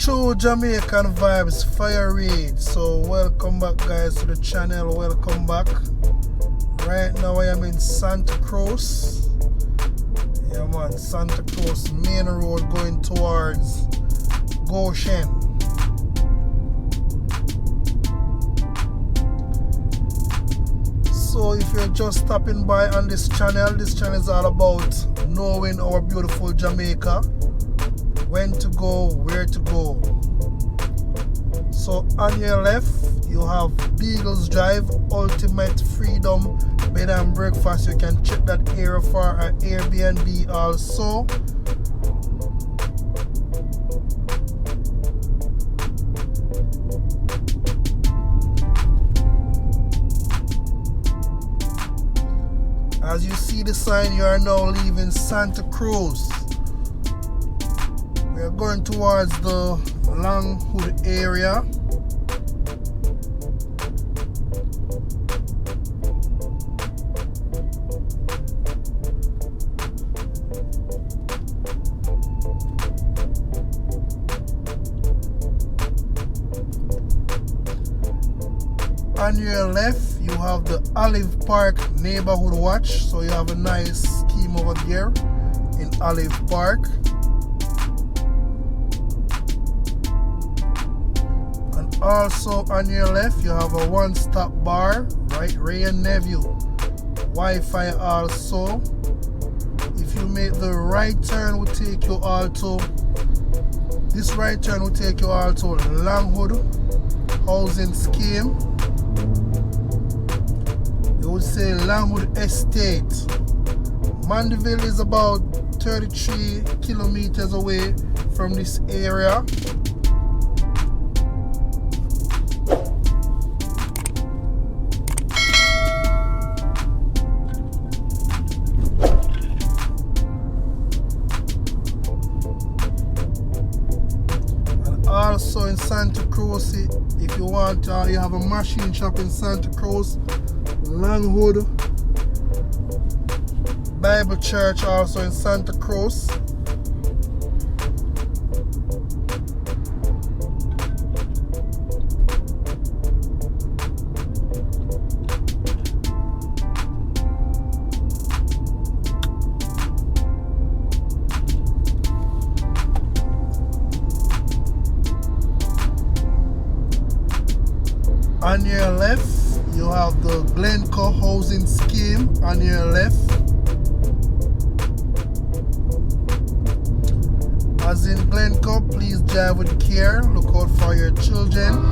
True Jamaican Vibes, Fire Reid. So welcome back guys to the channel, welcome back. Right now I am in Santa Cruz. Yeah man, Santa Cruz main road going towards Goshen. So if you're just stopping by on this channel is all about knowing our beautiful Jamaica, when to go, where to go. So on your left you have Beagles Drive, Ultimate Freedom Bed and Breakfast. You can check that area for an Airbnb also. As you see the sign, you are now leaving Santa Cruz. We are going towards the Long Hood area. On your left, you have the Olive Park Neighborhood Watch. So you have a nice scheme over there in Olive Park. And also on your left, you have a one-stop bar, right? Ray and Nephew. Wi-Fi also. If you make the right turn, will take you all to, this right turn will take you all to Longwood Housing Scheme. You would say Longwood Estate. Mandeville is about 33 kilometers away from this area. And also in Santa Cruz, if you want, you have a machine shop in Santa Cruz. Longwood Bible Church also in Santa Cruz. On your left you have the Glencoe Housing Scheme on your left. As in Glencoe, please drive with care. Look out for your children.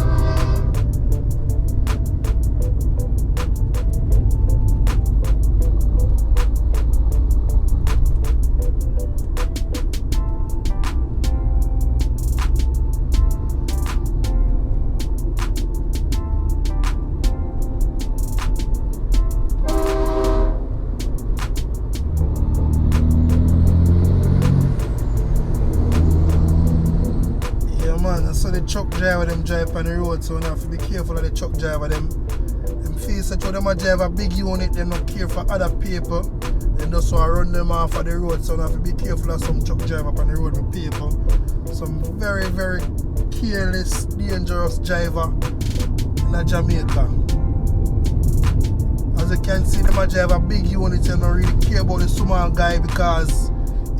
So the truck driver them drive on the road, so you have to be careful of the truck driver. Them feel such them a drive a big unit, they don't care for other people. They just want to run them off of the road, so you have to be careful of some truck driver on the road with people. Some very, very careless, dangerous driver in Jamaica. As you can see, them a drive a big unit and don't really care about the small guy, because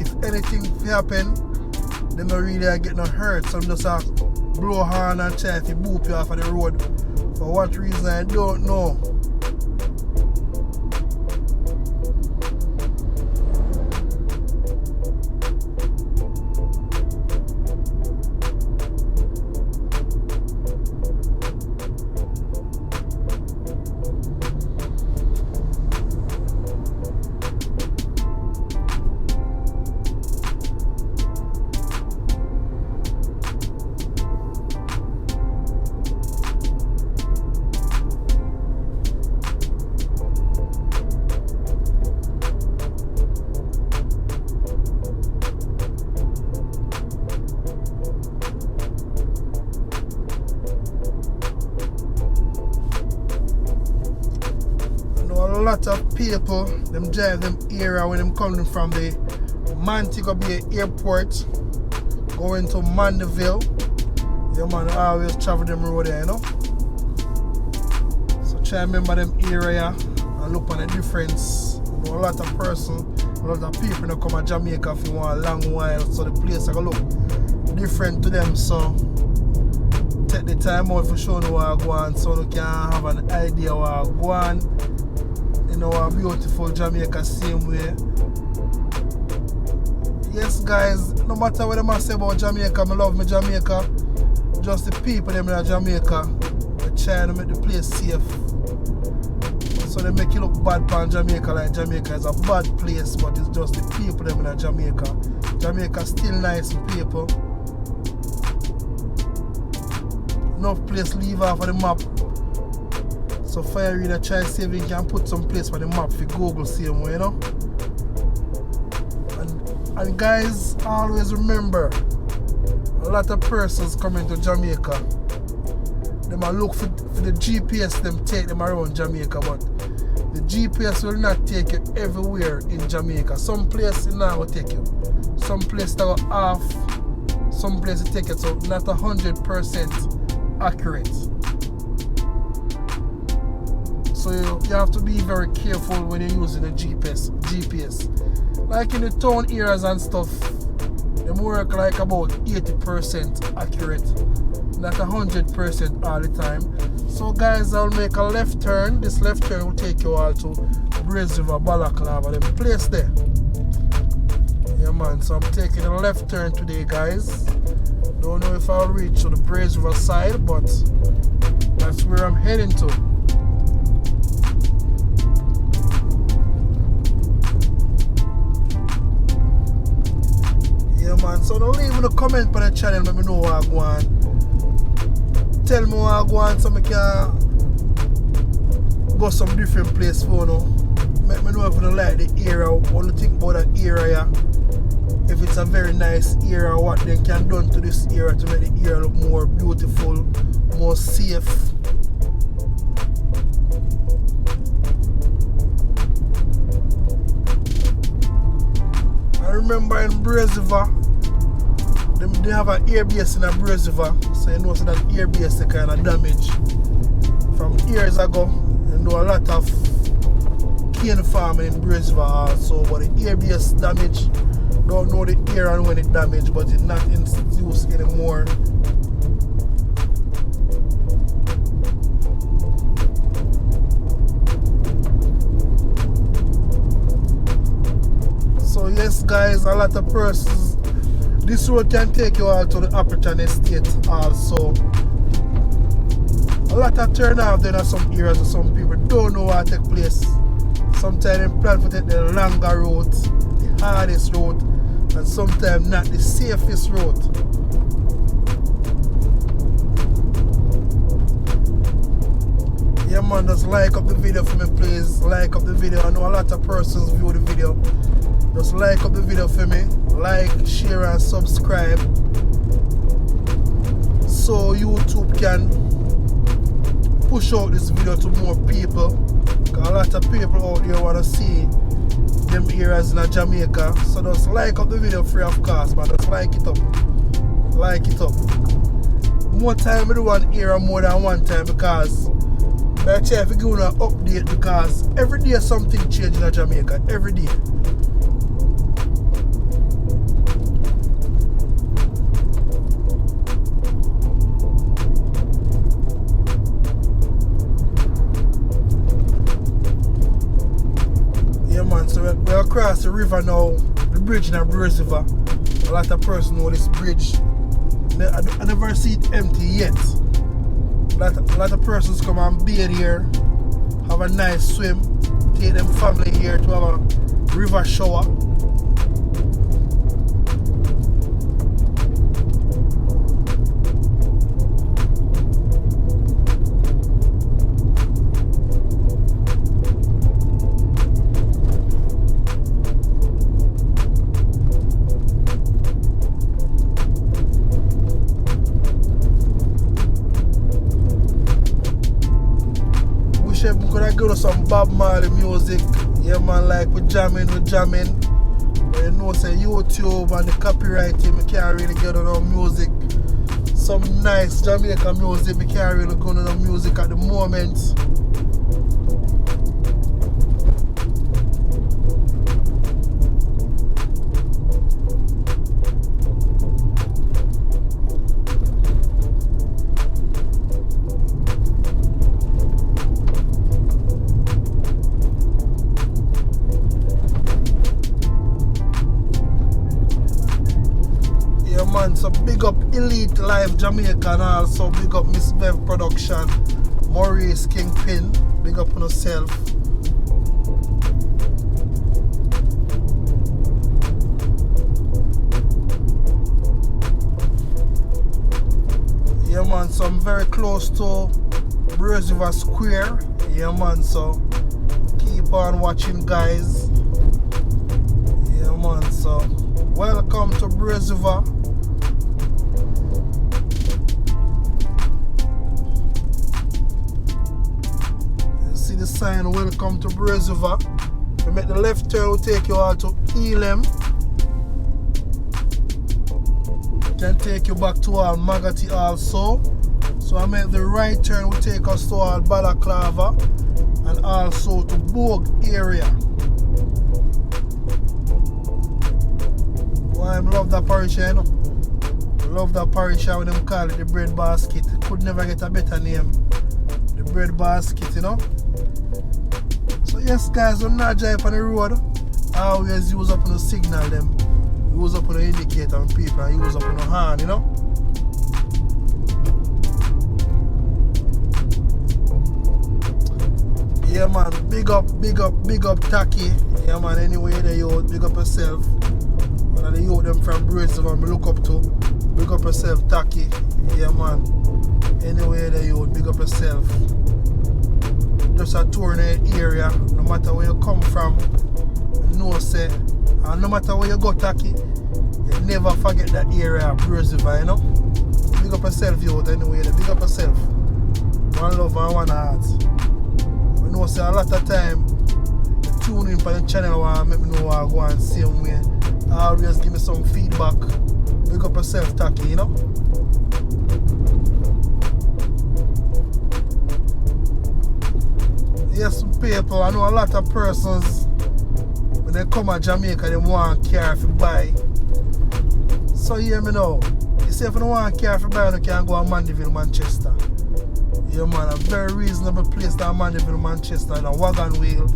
if anything happen, they don't really get no hurt. Some just blow horn and try to boop you off of the road. For what reason, I don't know. A lot of people them drive them area when them coming from the Montego Bay Airport going to Mandeville. Yeah man, I always travel them road there, you know. So try and remember them area and look on the difference. You know, a lot of person, a lot of people you know, come to Jamaica for one long while, so the place I go look different to them. So take the time out for showing what I go on so you can have an idea what I go on. You know, a beautiful Jamaica same way. Yes guys, no matter what I say about Jamaica, I love my Jamaica. Just the people them in Jamaica, they try to make the place safe. So they make it look bad for Jamaica, like Jamaica is a bad place, but it's just the people them in Jamaica. Jamaica still nice people. Enough place leave off of the map. So Fire Reid try to see if he can put some place on the map for Google same way, you know. And guys, always remember, a lot of persons coming to Jamaica, they might look for the GPS them take them around Jamaica, but the GPS will not take you everywhere in Jamaica. Some place it now will take you. Some place that go half, some place it take it, so not 100% accurate. So you have to be very careful when you're using the GPS. Like in the town areas and stuff, they work like about 80% accurate, not 100% all the time. So guys, I'll make a left turn. This left turn will take you all to Braes River, Balaclava, them place there. Yeah man, so I'm taking a left turn today guys. Don't know if I'll reach to the Braes River side, but that's where I'm heading to. Yeah man, so don't leave in a comment on the channel, let me know what I go on. Tell me what I go on so I can go some different place for you. Let me know if you don't like the area, what you think about that area. If it's a very nice area, what they can do to this area to make the area look more beautiful, more safe. I remember in Braes River, they have an air base in a Braes River, so you know so that air base is kind of damaged. From years ago, you know a lot of cane farming in Braes River also, but the air base damaged. Don't know the air and when it damaged, but it's not in use anymore. So yes guys, a lot of persons, this road can take you all to the Appleton Estate also. A lot of turn off there in some areas where some people don't know what take place. Sometimes they plan to take the longer route, the hardest route, and sometimes not the safest route. Yeah man, just like up the video for me please. Like up the video. I know a lot of persons view the video. Just like up the video for me. Like, share and subscribe. So YouTube can push out this video to more people. Because a lot of people out there want to see them areas in Jamaica. So just like up the video free of cost, but just like it up. Like it up. More time I do one area more than one time because I try to give you an update because every day something changes in Jamaica. Every day. So we're across the river now, the bridge in Braes River. A lot of persons know this bridge. I never see it empty yet. A lot of persons come and bathe here, have a nice swim, take them family here to have a river shower. We could have go to some Bob Marley music. Yeah man, like we jamming. But you know say YouTube and the copyright we can't really get on our music. some nice Jamaican music. I can't really go to the music at the moment. So big up Elite Live Jamaica and also big up Miss Bev Production, Maurice Kingpin, big up on yourself. Yeah man, so I'm very close to Braes River Square. Yeah man, so keep on watching guys. Yeah man, so welcome to Braes River. The sign welcome to Braes River. We make the left turn, will take you all to Elam. Can take you back to all Magati also. So I make the right turn, will take us to all Balaclava and also to Bogue area. Boy, I love that parish, you know. I love that parish when them call it the bread basket. Could never get a better name. The bread basket, you know. So yes guys, when I drive on the road, I always use up on the signal them. Use up on the indicator on people and use up on the horn, you know. Yeah man, big up Taki. Yeah man, anyway the youth, big up yourself. One of the youth them from Braes River I look up to. Big up yourself Taki. Yeah man. Anyway the youth, big up yourself. Just a tour in the area, no matter where you come from, you know say, and no matter where you go Taki, you never forget that area, Braes River, you know. Big up yourself youth anyway, big up yourself. One love and one heart. You know say a lot of time, you tune in for the channel and make me know I go and same way. Always give me some feedback. Big up yourself Taki, you know. Yes, people, I know a lot of persons when they come to Jamaica, they want a car to buy. So hear me now. You say if you don't want a car to buy, you can go to Mandeville, Manchester. Yeah man, a very reasonable place down Mandeville, Manchester, in a wagon wheel.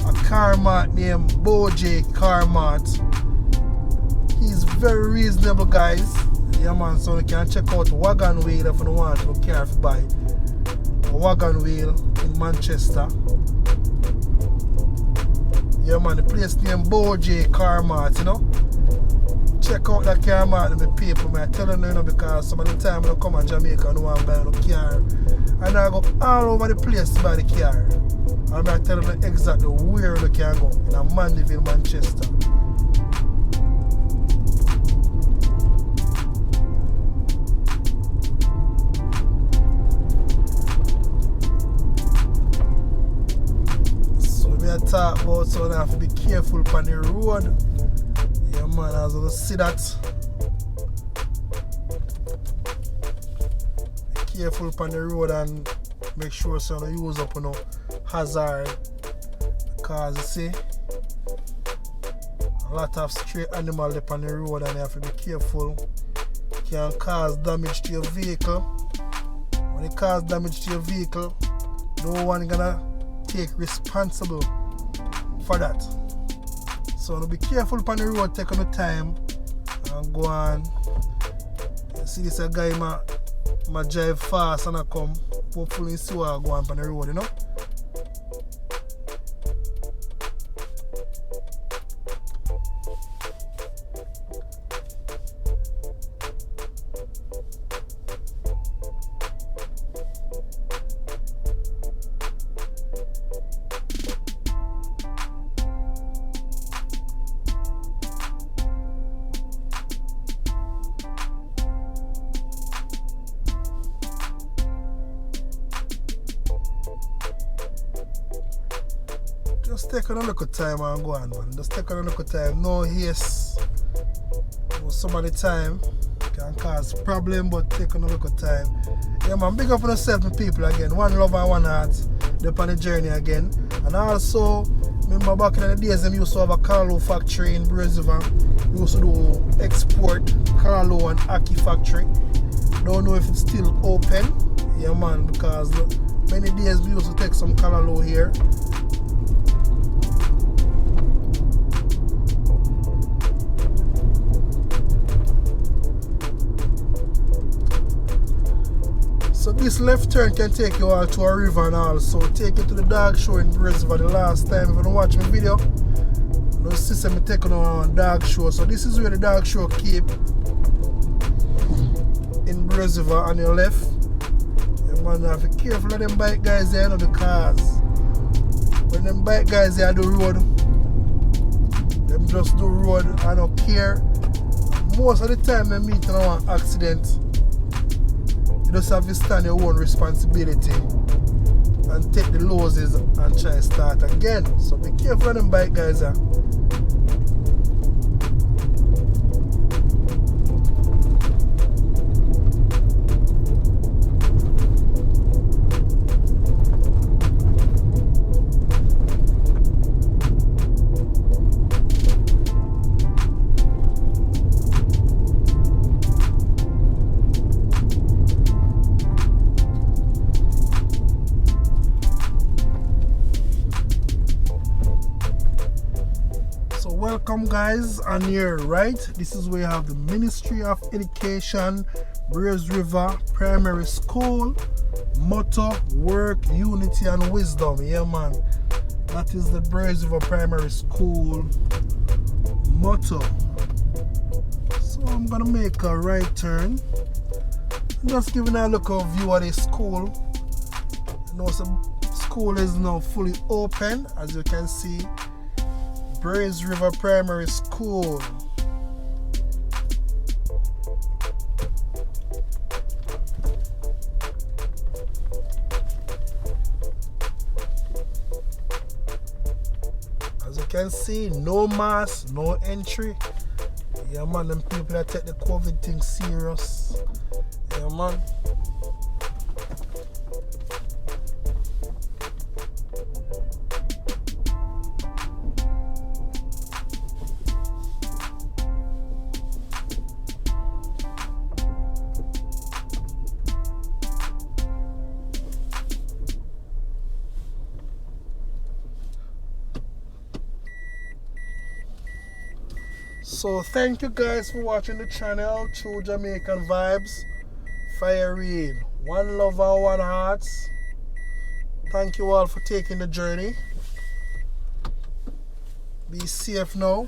A car mart named Boje Car Mart. He's very reasonable guys. Yeah man, so you can check out Wagon Wheel if you don't want a car to buy. A Wagon Wheel in Manchester. Yeah man, the place named Boje Car Mart, you know. Check out that car mart and the people, man. I tell you know, because some of the time when I come to Jamaica, I don't want to buy no car. And I go all over the place to buy the car. And I tell you exactly where you can go. In Mandeville, Manchester. Talk about, so I have to be careful on the road. Yeah man, I was gonna see that. Be careful on the road and make sure so you don't use up no hazard, because you see a lot of stray animals on the road and you have to be careful. It can cause damage to your vehicle. When it causes damage to your vehicle, no one gonna take responsible for that. So be careful on the road, take on the time and go on. You see this a guy ma drive fast and I come. Hopefully you see what I go on the road, you know. Just take a look at time and go on, man. Just take a look at time. No haste. Some of the time, Can cause problem, but take a look at time. Yeah, man, big up on yourself, my people again. One love and one heart. They're on the journey again. And also, remember back in the days, them used to have a Carlo factory in Braes River. We used to do export Carlo and Aki factory. Don't know if it's still open. Yeah, man, because many days we used to take some Carlo here. So this left turn can take you all to a river and also take you to the dog show in Braes River the last time. If you don't watch my video, no system me taking on dog show. So this is where the dog show keep in Braes River on your left. Yeah, man, have to be careful of them bike guys there, you know, the cars. When them bike guys there do road, them just do road and don't care. Most of the time they meet in an accident. You just have to stand your own responsibility and take the losses and try to start again. So be careful of them bike guys. Welcome guys, on your right, this is where you have the Ministry of Education, Braes River Primary School, motto, work, unity and wisdom. Yeah man, that is the Braes River Primary School motto. So I'm gonna make a right turn, just giving a look of view of the school. You know, some school is now fully open, as you can see. Braes River Primary School. As you can see, no mask, no entry. Yeah man, them people that take the COVID thing serious. Yeah man. So thank you guys for watching the channel, True Jamaican Vibes, Fire Reid. One love and one hearts. Thank you all for taking the journey. Be safe now.